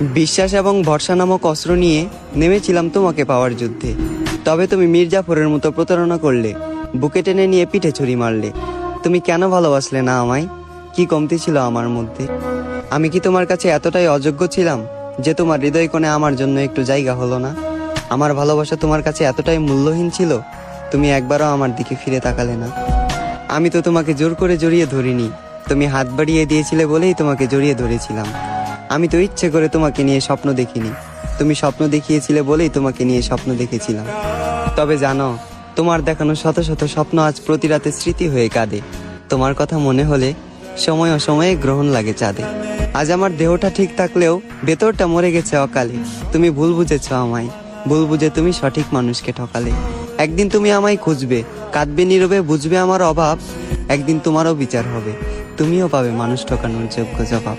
বিশ্বাস এবং ভরসা নামক অস্ত্র নিয়ে নেমেছিলাম তোমাকে পাওয়ার যুদ্ধে। তবে তুমি মির্জাফরের মতো প্রতারণা করলে, বুকে টেনে নিয়ে পিঠে ছুরি মারলে। তুমি কেন ভালোবাসলে না আমায়? কি কমতি ছিল আমার মধ্যে? আমি কি তোমার কাছে এতটাই অযোগ্য ছিলাম যে তোমার হৃদয় কোণে আমার জন্য একটু জায়গা হলো না? আমার ভালোবাসা তোমার কাছে এতটাই মূল্যহীন ছিল, তুমি একবারও আমার দিকে ফিরে তাকালে না। আমি তো তোমাকে জোর করে জড়িয়ে ধরিনি, তুমি হাত বাড়িয়ে দিয়েছিলে বলেই তোমাকে জড়িয়ে ধরেছিলাম। আমি তো ইচ্ছে করে তোমাকে নিয়ে স্বপ্ন দেখিনি, তুমি স্বপ্ন দেখিয়েছিলে বলেই তোমাকে নিয়ে স্বপ্ন দেখেছিলাম। তবে জানো, তোমার দেখানো শত শত স্বপ্ন আজ প্রতি রাতে স্মৃতি হয়ে কাঁদে। তোমার কথা মনে হলে সময় অসময়ে গ্রহণ লাগে চাঁদে। আজ আমার দেহটা ঠিক থাকলেও ভেতরটা মরে গেছে অকালে। তুমি ভুল বুঝেছ আমায়, ভুল বুঝে তুমি সঠিক মানুষকে ঠকালে। একদিন তুমি আমায় খুঁজবে, কাঁদবে নীরবে, বুঝবে আমার অভাব। একদিন তোমারও বিচার হবে, তুমিও পাবে মানুষ ঠকানোর যোগ্য জবাব।